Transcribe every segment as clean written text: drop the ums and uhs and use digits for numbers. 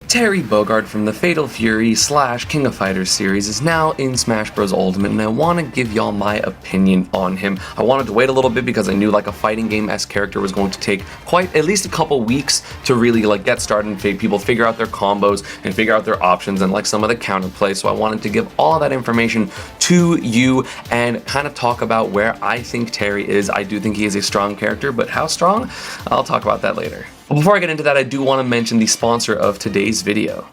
Terry Bogard from the Fatal Fury / King of Fighters series is now in Smash Bros. Ultimate, and I want to give y'all my opinion on him. I wanted to wait a little bit because I knew like a fighting game-esque character was going to take quite at least a couple weeks to really like get started and people figure out their combos and figure out their options and like some of the counterplay. So I wanted to give all that information to you and kind of talk about where I think Terry is. I do think he is a strong character, but how strong? I'll talk about that later. But before I get into that, I do want to mention the sponsor of today's video.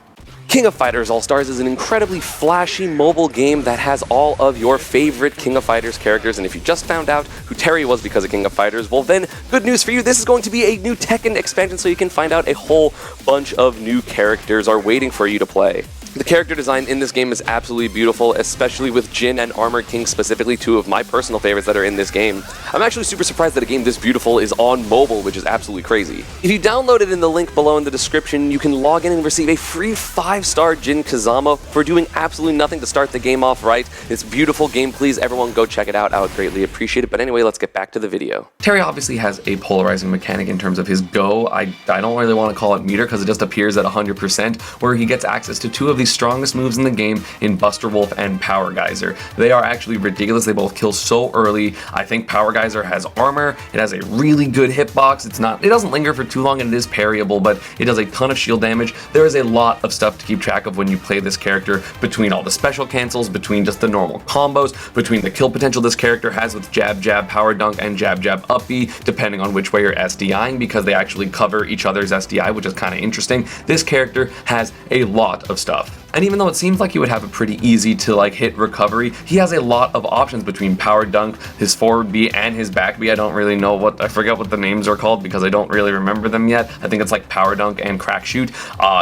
King of Fighters All-Stars is an incredibly flashy mobile game that has all of your favorite King of Fighters characters, and if you just found out who Terry was because of King of Fighters, well then, good news for you, this is going to be a new Tekken expansion, so you can find out a whole bunch of new characters are waiting for you to play. The character design in this game is absolutely beautiful, especially with Jin and Armor King specifically, two of my personal favorites that are in this game. I'm actually super surprised that a game this beautiful is on mobile, which is absolutely crazy. If you download it in the link below in the description, you can log in and receive a free 5-star Jin Kazama for doing absolutely nothing to start the game off right. It's beautiful game, please everyone go check it out, I would greatly appreciate it. But anyway, let's get back to the video. Terry obviously has a polarizing mechanic in terms of his go. I don't really want to call it meter because it just appears at 100%, where he gets access to two of the strongest moves in the game in Buster Wolf and Power Geyser. They are actually ridiculous. They both kill so early. I think Power Geyser has armor. It has a really good hitbox. It doesn't linger for too long and it is parryable, but it does a ton of shield damage. There is a lot of stuff to keep track of when you play this character, between all the special cancels, between just the normal combos, between the kill potential this character has with jab jab power dunk and jab jab up B, depending on which way you're SDIing, because they actually cover each other's SDI, which is kind of interesting. This character has a lot of stuff. And even though it seems like he would have a pretty easy to like hit recovery, he has a lot of options between power dunk, his forward B, and his back B. I don't really know I forget what the names are called because I don't really remember them yet. I think it's like power dunk and crack shoot.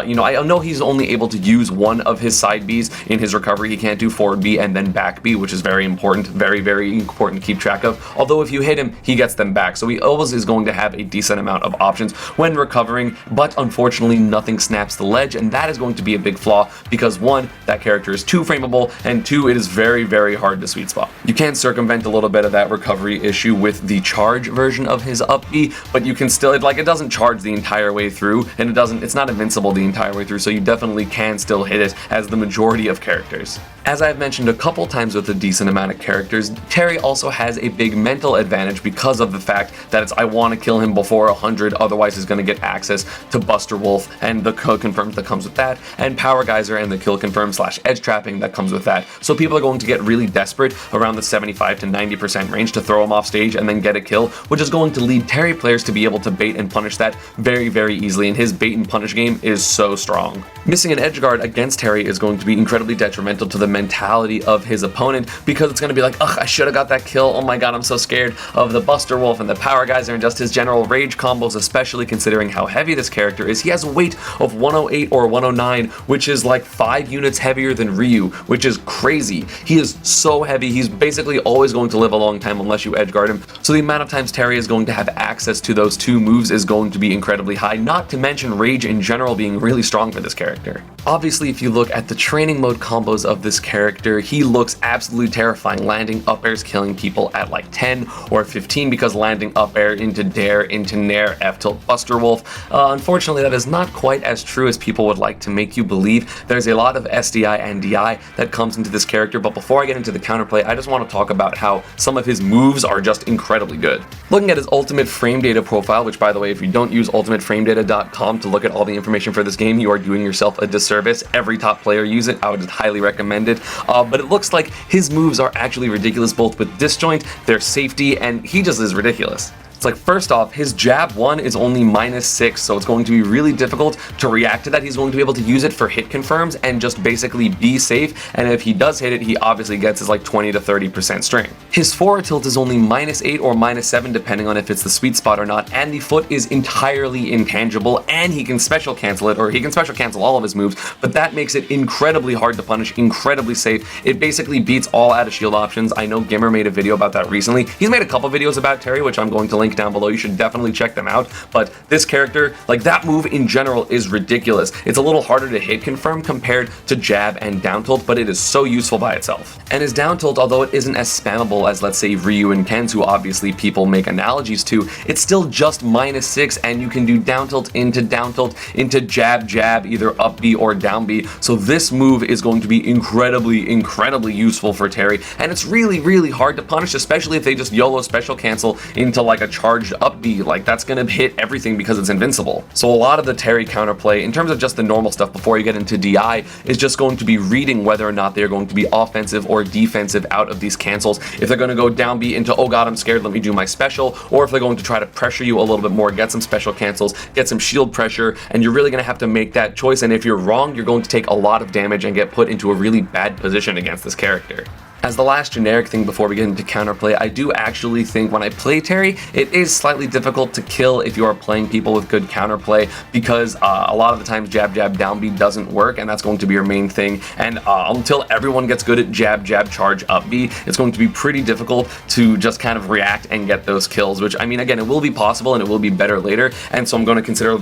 You know, I know he's only able to use one of his side Bs in his recovery. He can't do forward B and then back B, which is very important, very important to keep track of. Although if you hit him, he gets them back. So he always is going to have a decent amount of options when recovering, but unfortunately nothing snaps the ledge, and that is going to be a big flaw because one, that character is too frameable, and two, it is very hard to sweet spot. You can circumvent a little bit of that recovery issue with the charge version of his up B, but you can still, it doesn't charge the entire way through, and it's not invincible the entire way through, so you definitely can still hit it as the majority of characters. As I've mentioned a couple times with a decent amount of characters, Terry also has a big mental advantage because of the fact that I want to kill him before 100, otherwise he's going to get access to Buster Wolf and the kill confirms that comes with that, and Power Geyser and the kill confirm / edge trapping that comes with that. So people are going to get really desperate around the 75 to 90% range to throw him off stage and then get a kill, which is going to lead Terry players to be able to bait and punish that very easily, and his bait and punish game is so strong. Missing an edge guard against Terry is going to be incredibly detrimental to the mentality of his opponent, because it's going to be like, ugh, I should have got that kill, oh my god, I'm so scared of the Buster Wolf and the Power Geyser and just his general rage combos, especially considering how heavy this character is. He has a weight of 108 or 109, which is like 5 units heavier than Ryu, which is crazy. He is so heavy, he's basically always going to live a long time unless you edgeguard him, so the amount of times Terry is going to have access to those two moves is going to be incredibly high, not to mention rage in general being really strong for this character. Obviously, if you look at the training mode combos of this character, he looks absolutely terrifying, landing up airs killing people at like 10 or 15 because landing up air into dare, into nair, F tilt Buster Wolf. Unfortunately, that is not quite as true as people would like to make you believe. There's a lot of SDI and DI that comes into this character, but before I get into the counterplay, I just want to talk about how some of his moves are just incredibly good. Looking at his ultimate frame data profile, which by the way, if you don't use ultimateframedata.com to look at all the information for this game, you are doing yourself a disservice. Every top player use it, I would highly recommend it. But it looks like his moves are actually ridiculous, both with disjoint, their safety, and he just is ridiculous. It's like, first off, his jab 1 is only -6, so it's going to be really difficult to react to that. He's going to be able to use it for hit confirms and just basically be safe, and if he does hit it, he obviously gets his like 20 to 30% strength. His forward tilt is only -8 or -7 depending on if it's the sweet spot or not, and the foot is entirely intangible, and he can special cancel it, or he can special cancel all of his moves, but that makes it incredibly hard to punish, incredibly safe. It basically beats all out of shield options. I know GIMR made a video about that recently. He's made a couple videos about Terry, which I'm going to link link down below. You should definitely check them out. But this character, like that move in general is ridiculous. It's a little harder to hit confirm compared to jab and down tilt, but it is so useful by itself. And his down tilt, although it isn't as spammable as, let's say, Ryu and Ken's, who obviously people make analogies to, it's still just -6, and you can do down tilt into jab jab, either up B or down B. So this move is going to be incredibly useful for Terry, and it's really hard to punish, especially if they just YOLO special cancel into like a charged up B. Like that's gonna hit everything because it's invincible. So a lot of the Terry counterplay, in terms of just the normal stuff before you get into DI, is just going to be reading whether or not they're going to be offensive or defensive out of these cancels. If they're going to go down B into, oh god, I'm scared, let me do my special, or if they're going to try to pressure you a little bit more, get some special cancels, get some shield pressure, and you're really going to have to make that choice. And if you're wrong, you're going to take a lot of damage and get put into a really bad position against this character. As the last generic thing before we get into counterplay, I do actually think when I play Terry, it is slightly difficult to kill if you are playing people with good counterplay, because a lot of the times jab jab down B doesn't work, and that's going to be your main thing. And until everyone gets good at jab jab charge up B, it's going to be pretty difficult to just kind of react and get those kills, which, I mean, again, it will be possible and it will be better later, and so I'm going to consider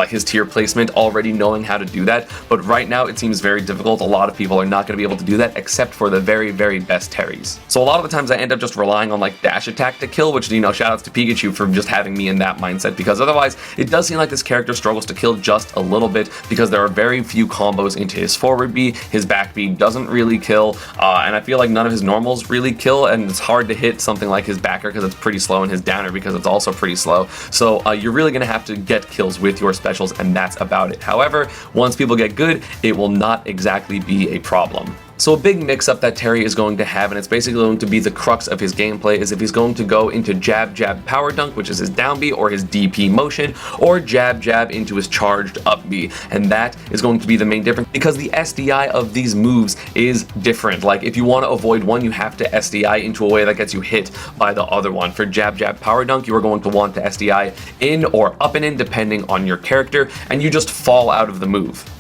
his tier placement already knowing how to do that. But right now it seems very difficult. A lot of people are not going to be able to do that except for the very best Terrys. So a lot of the times I end up just relying on like dash attack to kill, which, you know, shoutouts to Pikachu for just having me in that mindset, because otherwise it does seem like this character struggles to kill just a little bit, because there are very few combos into his forward B. His back B doesn't really kill, and I feel like none of his normals really kill, and it's hard to hit something like his backer because it's pretty slow, and his downer because it's also pretty slow. So you're really going to have to get kills with your specials, and that's about it. However, once people get good, it will not exactly be a problem. So a big mix-up that Terry is going to have, and it's basically going to be the crux of his gameplay, is if he's going to go into jab jab power dunk, which is his down B, or his DP motion, or jab jab into his charged up B. And that is going to be the main difference, because the SDI of these moves is different. Like, if you want to avoid one, you have to SDI into a way that gets you hit by the other one. For jab jab power dunk, you are going to want to SDI in or up and in, depending on your character, and you just fall out of the move.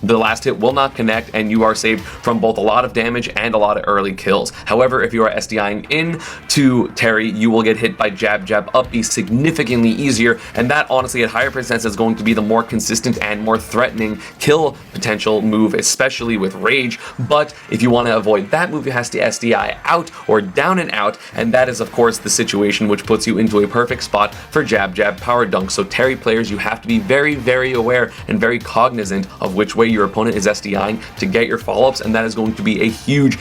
The last hit will not connect, and you are saved from both a lot of damage and a lot of early kills. However, if you are SDIing in to Terry, you will get hit by jab jab up B significantly easier, and that honestly at higher percents is going to be the more consistent and more threatening kill potential move, especially with rage. But if you want to avoid that move, you have to SDI out or down and out, and that is of course the situation which puts you into a perfect spot for jab jab power dunk. So Terry players, you have to be very aware and very cognizant of which way your opponent is SDIing to get your follow-ups, and that is going to be a huge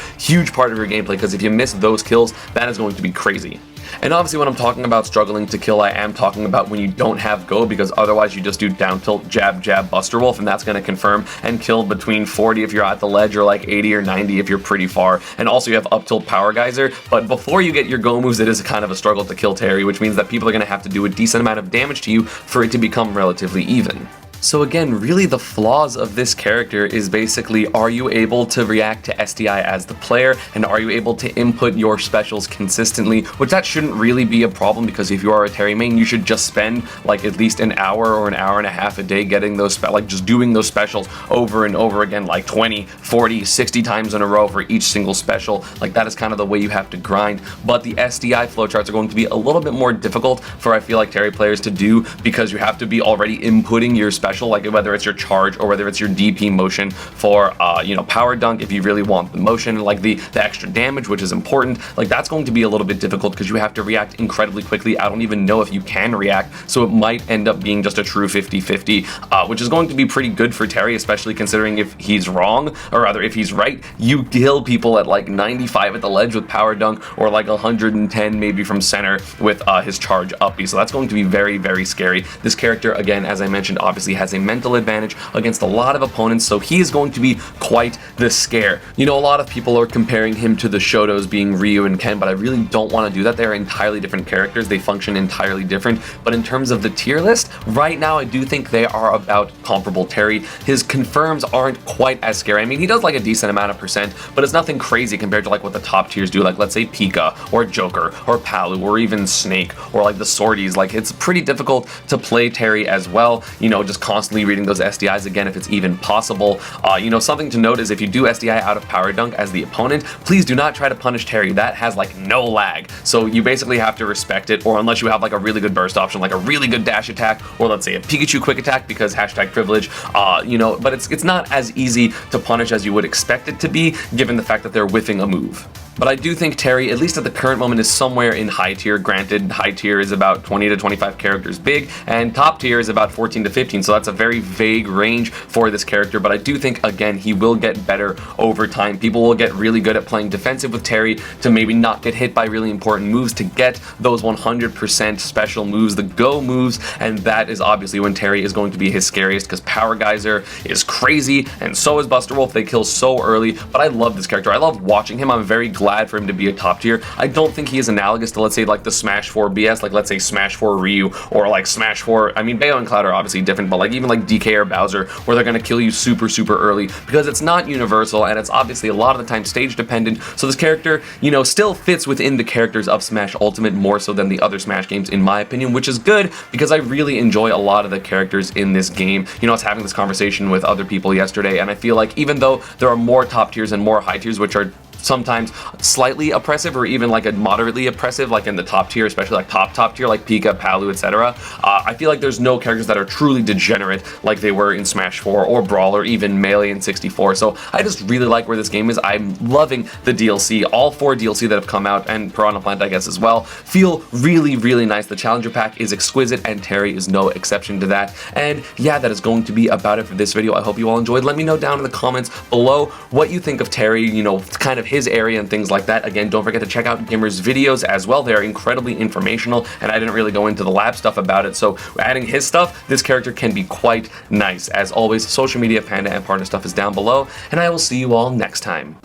part of your gameplay, because if you miss those kills, that is going to be crazy. And obviously when I'm talking about struggling to kill, I am talking about when you don't have go, because otherwise you just do down tilt jab jab Buster Wolf, and that's going to confirm and kill between 40 if you're at the ledge, or like 80 or 90 if you're pretty far. And also you have up tilt power geyser, but before you get your go moves, it is kind of a struggle to kill Terry, which means that people are going to have to do a decent amount of damage to you for it to become relatively even. So again, really the flaws of this character is basically, are you able to react to SDI as the player, and are you able to input your specials consistently, which that shouldn't really be a problem, because if you are a Terry main, you should just spend like at least an hour or an hour and a half a day getting those, like just doing those specials over and over again, like 20, 40, 60 times in a row for each single special. Like that is kind of the way you have to grind. But the SDI flowcharts are going to be a little bit more difficult for, I feel like, Terry players to do, because you have to be already inputting your special, like whether it's your charge or whether it's your DP motion for you know, power dunk, if you really want the motion, like the extra damage, which is important. Like that's going to be a little bit difficult because you have to react incredibly quickly. I don't even know if you can react, so it might end up being just a true 50-50, which is going to be pretty good for Terry, especially considering if he's wrong, or rather if he's right, you kill people at like 95 at the ledge with power dunk, or like 110 maybe from center with his charge up B. So that's going to be very scary. This character, again, as I mentioned, obviously has a mental advantage against a lot of opponents, so he is going to be quite the scare. You know, a lot of people are comparing him to the Shotos, being Ryu and Ken, but I really don't want to do that. They're entirely different characters. They function entirely different. But in terms of the tier list, right now I do think they are about comparable. Terry, his confirms aren't quite as scary. I mean, he does like a decent amount of percent, but it's nothing crazy compared to like what the top tiers do, like let's say Pika or Joker or Palu or even Snake or like the Swordies. Like it's pretty difficult to play Terry as well, you know, just constantly reading those SDIs again if it's even possible. Something to note is if you do SDI out of Power Dunk as the opponent, please do not try to punish Terry. That has like no lag. So you basically have to respect it, or unless you have like a really good burst option, like a really good dash attack, or let's say a Pikachu quick attack, because #privilege, but it's not as easy to punish as you would expect it to be, given the fact that they're whiffing a move. But I do think Terry, at least at the current moment, is somewhere in high tier. Granted, high tier is about 20 to 25 characters big, and top tier is about 14 to 15, so that's a very vague range for this character, but I do think, again, he will get better over time. People will get really good at playing defensive with Terry to maybe not get hit by really important moves, to get those 100% special moves, the go moves, and that is obviously when Terry is going to be his scariest, because Power Geyser is crazy, and so is Buster Wolf. They kill so early, but I love this character. I love watching him. I'm very glad for him to be a top tier. I don't think he is analogous to, let's say, like the Smash 4 BS, like let's say Smash 4 Ryu, or like Smash 4, I mean, Bayo and Cloud are obviously different, but like even like DK or Bowser, where they're going to kill you super early, because it's not universal, and it's obviously a lot of the time stage dependent, so this character, still fits within the characters of Smash Ultimate more so than the other Smash games, in my opinion, which is good, because I really enjoy a lot of the characters in this game. I was having this conversation with other people yesterday, and I feel like even though there are more top tiers and more high tiers, which are sometimes slightly oppressive, or even like a moderately oppressive, like in the top tier, especially like top tier, like Pika, Palu, etc. I feel like there's no characters that are truly degenerate like they were in Smash 4 or Brawl or even Melee in 64. So I just really like where this game is. I'm loving the DLC. All 4 DLC that have come out, and Piranha Plant, I guess, as well, feel really nice. The Challenger Pack is exquisite, and Terry is no exception to that. And yeah, that is going to be about it for this video. I hope you all enjoyed. Let me know down in the comments below what you think of Terry, kind of his area and things like that. Again, don't forget to check out GIMR's videos as well. They're incredibly informational, and I didn't really go into the lab stuff about it, so adding his stuff, this character can be quite nice. As always, social media, Panda, and partner stuff is down below, and I will see you all next time.